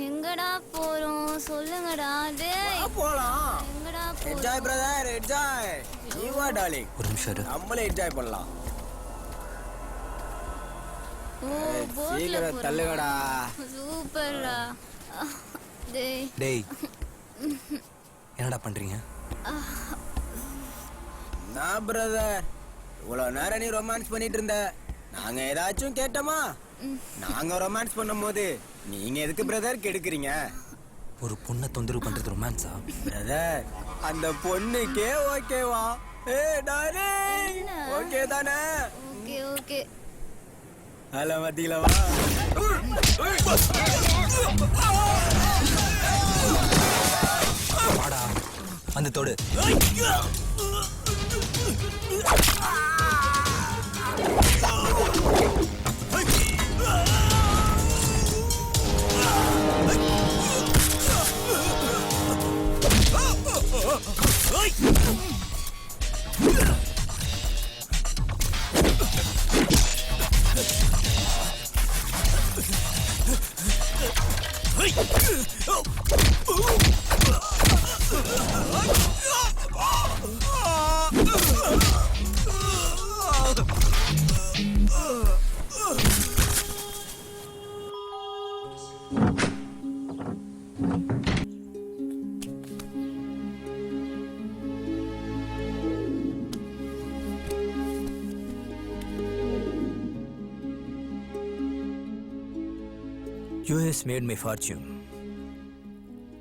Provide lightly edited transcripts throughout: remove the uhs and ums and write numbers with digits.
எங்கடா போறோம் சொல்லுங்கடா. டேய் போலாம். எங்கடா போறோம்? Enjoy brother enjoy. நீ வா டார்லிங். ஒரு நிமிஷம் இரு. நம்மளே என்ஜாய் பண்ணலாம். ஓ போட்ல சீக்கிரம் தள்ளுங்கடா. சூப்பர்டா. டேய் டேய் என்னடா பண்றீங்க? நான் பிரதர் இவ்வளவு நேரம் நீ ரொமான்ஸ் பண்ணிட்டு இருந்த, நாங்க ஏதாச்சும் கேட்டோமா? நாங்க ரொமான்ஸ் பண்ணும்போது நீங்க எதுக்கு பிரதர் கெடுக்குறீங்க? ஒரு பொண்ணை தொந்தரவு பண்றது ரொமான்ஸா? பிரதர் அந்த பொண்ணுக்கே ஓகேவா? ஏ டார்லிங் ஓகே தானே? Okay okay. ஹலோ மத்தியில வா. வாடா வந்து தொடு. US made my fortune.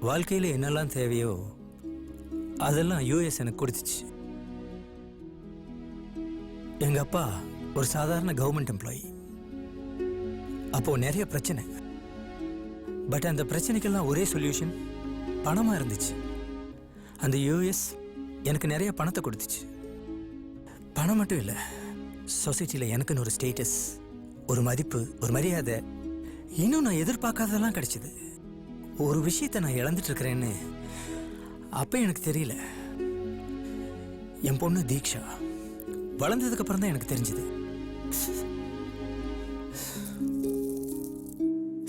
வாழ்க்கையில் என்னெல்லாம் தேவையோ அதெல்லாம் யூஎஸ் எனக்கு கொடுத்துச்சு. எங்கள் அப்பா ஒரு சாதாரண கவர்மெண்ட் எம்ப்ளாயி. அப்போது நிறைய பிரச்சனை. பட் அந்த பிரச்சனைக்கெல்லாம் ஒரே சொல்யூஷன் பணமாக இருந்துச்சு. அந்த யூஎஸ் எனக்கு நிறைய பணத்தை கொடுத்துச்சு. பணம் மட்டும் இல்லை, சொசைட்டியில் எனக்குன்னு ஒரு ஸ்டேட்டஸ், ஒரு மதிப்பு, ஒரு மரியாதை, இன்னும் நான் எதிர்பார்க்காததெல்லாம் கிடைச்சிது. ஒரு விஷயத்தை நான் இழந்துட்டு இருக்கிறேன்னு அப்போ எனக்கு தெரியல. என் பொண்ணு தீக்ஷா வளர்ந்ததுக்கு அப்புறம் தான் எனக்கு தெரிஞ்சது.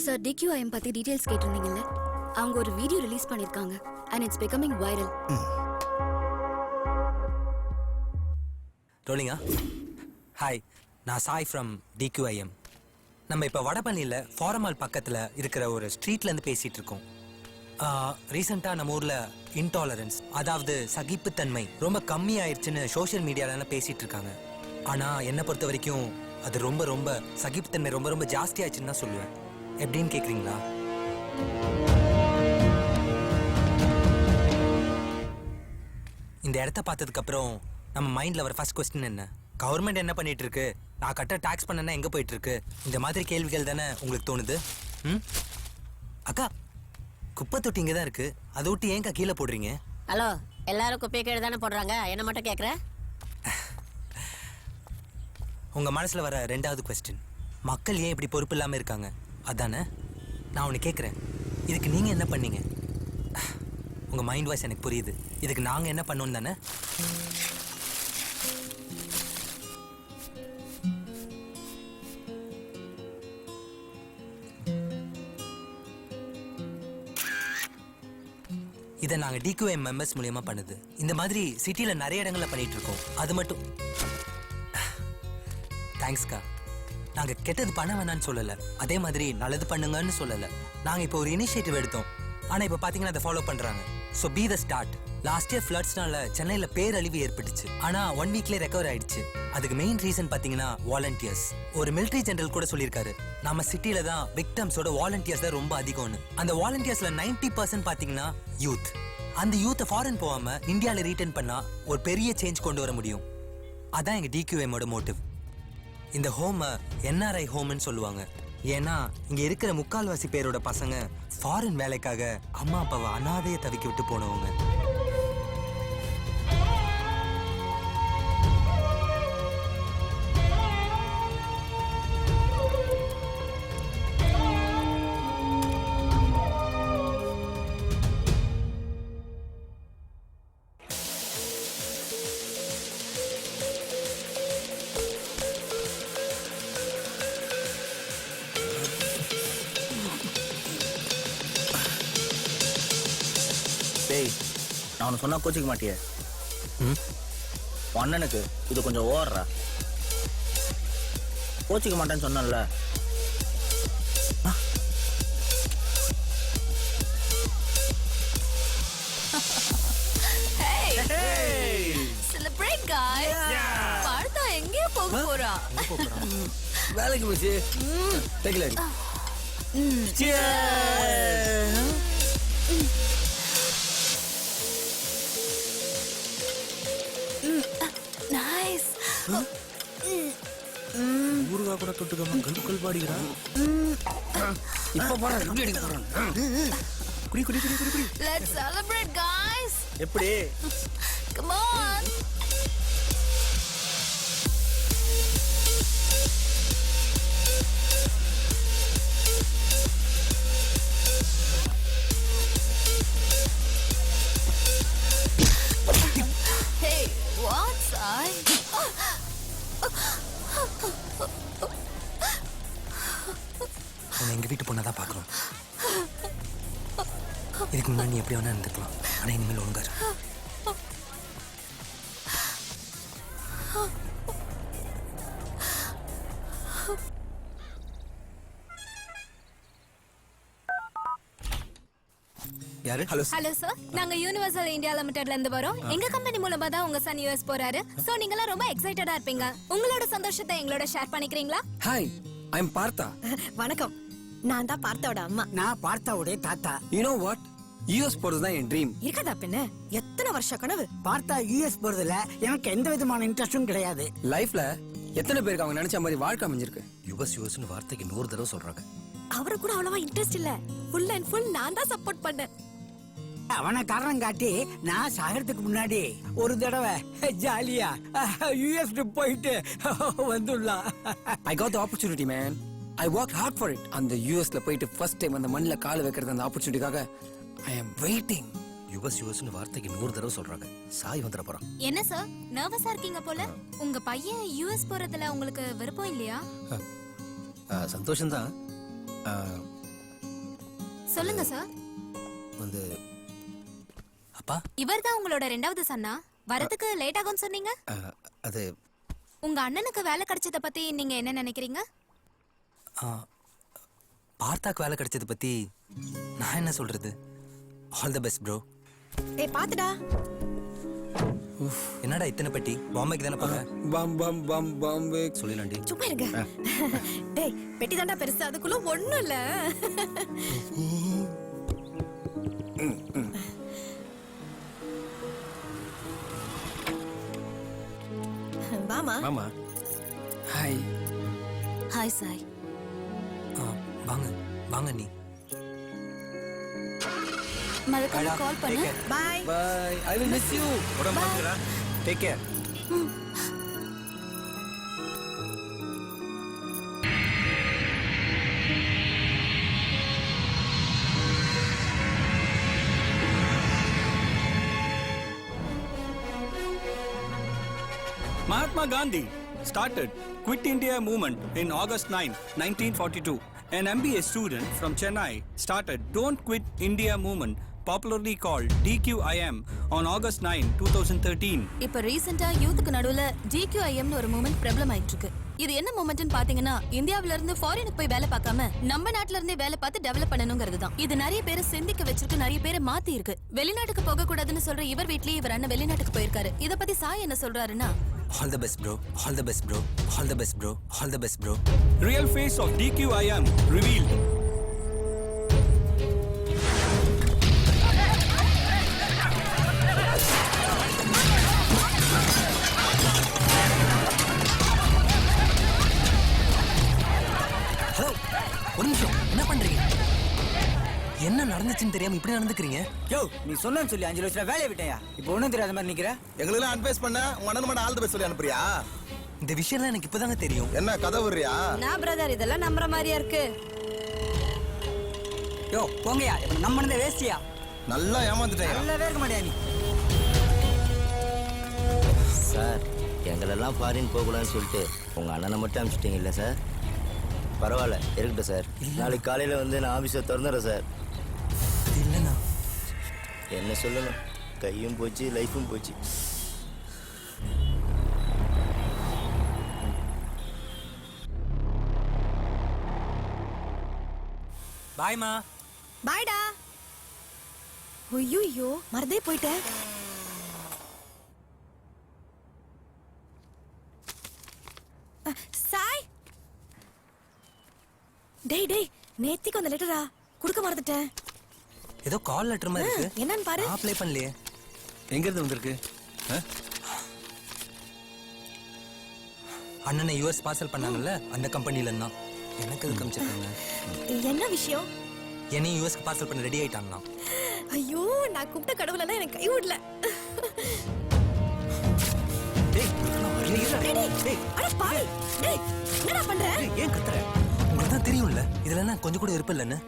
சார், DQIM பத்தி டீடைல்ஸ் கேட்டிருந்தீங்கல்ல, அவங்க ஒரு வீடியோ ரிலீஸ் பண்ணிருக்காங்க and it's becoming viral. ரோலிங்கா. ஹாய், நான் சாய் ஃப்ரம் DQIM. நம்ம இப்போ வடபழனியில் ஃபாரமால் பக்கத்தில் இருக்கிற ஒரு ஸ்ட்ரீட்லேருந்து பேசிகிட்டு இருக்கோம். ரீசெண்டாக நம்ம ஊரில் இன்டாலரன்ஸ், அதாவது சகிப்புத்தன்மை ரொம்ப கம்மி ஆயிடுச்சுன்னு சோஷியல் மீடியாலலாம் பேசிகிட்டு இருக்காங்க. ஆனால் என்னை பொறுத்த வரைக்கும் அது ரொம்ப ரொம்ப சகிப்புத்தன்மை ரொம்ப ரொம்ப ஜாஸ்தி ஆயிடுச்சுன்னு தான் சொல்லுவேன். எப்படின்னு கேட்குறீங்களா? இந்த இடத்த பார்த்ததுக்கப்புறம் நம்ம மைண்டில் வர ஃபர்ஸ்ட் கொஸ்டின் என்ன? கவர்மெண்ட் என்ன பண்ணிட்டு இருக்கு? நான் கட்ட டாக்ஸ் பண்ணனா எங்கே போயிட்டு இருக்கு? இந்த மாதிரி கேள்விகள் தானே உங்களுக்கு தோணுது? அக்கா, குப்பை தொட்டி இங்கே தான் இருக்கு, அதை விட்டு ஏன்க்கா கீழே போடுறீங்க? ஹலோ, எல்லாரும் குப்பையை கீழே தானே போடுறாங்க, என்ன மட்டும் கேட்குற? உங்க மனசுல வர ரெண்டாவது கொஸ்டின், மக்கள் ஏன் இப்படி பொறுப்பு இல்லாமல் இருக்காங்க அதானே? நான் ஒன்று கேட்குறேன், இதுக்கு நீங்க என்ன பண்ணீங்க? உங்க மைண்ட் வாய்ஸ் எனக்கு புரியுது. இதுக்கு நாங்க என்ன பண்ணோம் தானே? இதை நாங்கள் DQIM மெம்பர்ஸ் மூலியமா பண்ணுது. இந்த மாதிரி சிட்டியில் நிறைய இடங்களில் பண்ணிட்டு இருக்கோம். அது மட்டும் தேங்க்ஸ்க்கா. நாங்கள் கெட்டது பண்ண வேணான்னு சொல்லலை, அதே மாதிரி நல்லது பண்ணுங்கன்னு சொல்லலை. நாங்கள் இப்போ ஒரு இனிஷியேட்டிவ் எடுத்தோம், ஆனால் இப்போ பார்த்தீங்கன்னா அதை ஃபாலோ பண்ணுறாங்க. So be the start. Last year ஃப்ளட்ஸ்னால சென்னையில் பேரழிவு ஏற்பட்டுச்சு, ஆனால் 1 வீக்லேயே ரெக்கவர் ஆயிடுச்சு. அதுக்கு மெயின் ரீசன் பார்த்தீங்கன்னா வாலண்டியர்ஸ். ஒரு மிலிட்ரி ஜெனரல் கூட சொல்லியிருக்காரு, நம்ம சிட்டியில தான் விக்டம்ஸோட வாலண்டியர்ஸ் தான் ரொம்ப அதிகம்னு. அந்த வாலண்டியர்ஸ்ல 90% பார்த்தீங்கன்னா யூத். அந்த யூத்தை ஃபாரின் போகாம இந்தியாவில் ரீட்டர்ன் பண்ணா ஒரு பெரிய சேஞ்ச் கொண்டு வர முடியும். அதான் எங்க DQIMோட மோட்டிவ். இந்த ஹோமை NRI ஹோம்னு சொல்லுவாங்க. ஏன்னா இங்க இருக்கிற முக்கால்வாசி பேரோட பசங்க ஃபாரின் வேலைக்காக அம்மா அப்பாவை அனாதையை தவிக்க விட்டு போனவங்க. டேய் நான் ஒன்று சொன்னா கோச்சிக்க மாட்டியே ம் அண்ணனுக்கு இது கொஞ்சம் ஓவர்றா. கோச்சிக்க மாட்டேன்னு சொன்னேன்ல. Celebrate, guys. பார்த்தா எங்கேயோ போக போறா. வேலைக்கு போச்சு. டேக்கில் அடி. Nice. ஊருகா கூட தொட்டுக்காம கல்லுக்கல் பாடிக்கிறா. இப்ப போறா எப்படி அடிக்க போறான். குடி குடி குடி குடி குடி. Let's celebrate, guys. எப்படி? Come on. Hey, what's I? உன்னை எங்கள் வீட்டு பொண்ணை தான் பார்க்குறோம். இதுக்கு முன்னாடி நீ எப்படி வேணா இருந்துக்கலாம், ஆனால் இனிமேல் ஒழுங்கா இரு. யாரு? ஹலோ ஹலோ சார், நாங்க யூனிவர்சல் இந்தியா லிமிடெட்ல இருந்து வரோம். எங்க கம்பெனி மூலமா தான் உங்க சன் யூஎஸ் போறாரு. சோ நீங்கலாம் ரொம்ப எக்ஸைட்டடா இருப்பீங்க. உங்களோட சந்தோஷத்தை எங்களோட ஷேர் பண்ணிக்கிறீங்களா? ஹாய், ஐ எம் பார்த்தா. வணக்கம், நான் தான் பார்த்தாவோட அம்மா. நான் பார்த்தாவுடைய தாத்தா. யூ நோ வாட், யூஎஸ் போறது தான் என் ட்ரீம். இருக்கதா பின்ன எத்தனை வருஷ கனவு. பார்த்தா யூஎஸ் போறதுல எனக்கு எந்த விதமான இன்ட்ரெஸ்டும் கிடையாது. லைஃப்ல எத்தனை பேருக்கு அவங்க நினைச்ச மாதிரி வாழ்க்கை அமைஞ்சிருக்கு. யூஎஸ்னு வார்த்தைக்கு 100 தடவை சொல்றாங்க. அவரு கூட அவ்வளவா இன்ட்ரெஸ்ட் இல்ல. ஃபுல் அண்ட் ஃபுல் நான் தான் சப்போர்ட் பண்ணேன். அவனை காரணம் காட்டி நான் சாகிறதுக்கு முன்னாடி ஒரு தடவை ஜாலியா யூஎஸ் போயிட்டு வந்துடலாம். I got the opportunity man. I work hard for it. அந்த யூஎஸ்ல போயிட்டு ஃபர்ஸ்ட் டைம் அந்த மண்ணில் கால் வைக்கிறது அந்த ஆப்பர்ச்சுனிட்டிக்காக ஐ அம் வெயிட்டிங். யூஎஸ்னு வார்த்தைக்கு 100 தடவை சொல்றாங்க. சாய் வந்துட போறான். என்ன சார், நர்வஸா இருக்கீங்க போல. உங்க பையன் யூஎஸ் போறதுல உங்களுக்கு விருப்பம் இல்லையா? சந்தோஷம்தான். சொல்லுங்க சார். வந்து அப்பா, இவர்தான் உங்களோட 2வது சன்னா. வரதுக்கு லேட் ஆகும்னு சொன்னீங்க. அது உங்க அண்ணனுக்கு வேலை கிடைச்சத பத்தி நீங்க என்ன நினைக்கிறீங்க? பார்த்தாக்கு வேலை கிடைச்சது பத்தி நான் என்ன சொல்றது? All the best bro. ஏய் பாத்துடா. என்னடா இத்தனை பெட்டி? பாம்பேக்கு தானே போற? பம் பம் பம் பாம்பே சொல்லிலாண்டி. சும்மா இருங்க. டேய் பெட்டி தாண்டா பெருசு, அதுக்குள்ள ஒண்ணும் இல்ல. வாமா. மாமா. ஹாய். ஹாய் சாய். வாங்க வாங்க நீ. மறக்காம கால் பண்ணு. By. Bye. I will miss you. உடம்பு பாத்துக்கடா. Take care. Mahatma Gandhi started Quit India movement in August 9, 1942. An MBA student from Chennai started Don't Quit India movement, popularly called DQIM, on August 9, 2013. இப்ப ரீசெண்டா யூத்துக்கு நடுவுல DQIM னு ஒரு movement பிரபலம் ஆயிட்டு இருக்கு. இது என்ன மூவ்மெண்ட்னு பாத்தீங்கன்னா, இந்தியாவில இருந்து ஃபாரினுக்கு போய் வேலை பார்க்காம நம்ம நாட்டுல இருந்தே வேலை பார்த்து டெவலப் பண்ணணுங்கிறது தான். இது நிறைய பேரை சிந்திக்க வச்சிருக்கு, நிறைய பேரை மாத்தி இருக்கு. வெளிநாட்டுக்கு போக கூடாதுன்னு சொல்ற இவர் வீட்லயே இவர் அண்ணன் வெளிநாட்டுக்கு போயிருக்காரு. இத பத்தி சாய் என்ன சொல்றாருன்னா, All the best bro. All the best bro. All the best bro. All the best bro. Real face of DQIM revealed. Hello, ஒரு நிமிஷம். என்ன பண்றீங்க? என்ன நடந்துச்சுன்னு தெரியாம இப்படி நடந்துக்கிறீங்க? யோ, நீ சொன்னேன்னு சொல்லி 5 லட்சம் வேலையை விட்டேயா? இப்போ ஒண்ணும் தெரியாத மாதிரி நிக்கிற. எங்களுக்கெல்லாம் அட்வைஸ் பண்ண உன் அண்ணன் மட்டும் ஆல் தி பெஸ்ட் சொல்லி அனுப்புறியா? இந்த விஷயம்லாம் எனக்கு இப்பதாங்க தெரியும். என்ன கதை விடுறியா? நான் பிரதர் இதெல்லாம் நம்புற மாதிரியா இருக்கு. யோ போங்கயா, இப்ப நம்ம பண்ணதே வேஸ்டியா? நல்லா ஏமாந்துட்டேன். நல்லாவே இருக்க மாட்டியா நீ? சார், எங்களெல்லாம் ஃபாரின் போகக்கூடாதுன்னு சொல்லிட்டு உங்க அண்ணனை மட்டும் அனுப்பிச்சிட்டீங்க இல்லை சார்? பரவாயில்ல, இருக்கட்டும் சார். நாளைக்கு காலையில் வந்து நான் ஆஃபீஸை திறந்துடுறேன் சார். இல்லைண்ணா, என்ன சொல்லணும், கையும் போச்சு லைஃபும் போச்சு. பாய்மா. பாய்டா. ஐயோ மறந்தே போயிட்டேன். சாய், டேய் நேத்திக்கு அந்த லெட்டரா குடுக்க மறந்துட்டேன். ஏதோ கால் லெட்டர் மாதிரி இருக்கு. என்னன்னு பாரு. அப்ளை பண்ணலையே. எங்க இருந்து வந்திருக்கு? அண்ணனை யூஎஸ் பார்சல் பண்ணாங்கல்ல, அந்த கம்பெனில இருந்தான். எனக்கு அது காமிச்சிருக்காங்க. என்ன விஷயம்? என்னையும் யூஎஸ்க்கு பார்சல் பண்ண ரெடி ஆயிட்டாங்களாம். ஐயோ, நான் கூப்பிட்ட கடவுளெல்லாம் எனக்கு கை விடல. அட பாவி, டேய் என்னடா பண்ற? ஏன் கத்துற? உங்களுக்கு தான் தெரியும்ல இதுல என்ன கொஞ்சம் கூட இருப்பில்லன்னு.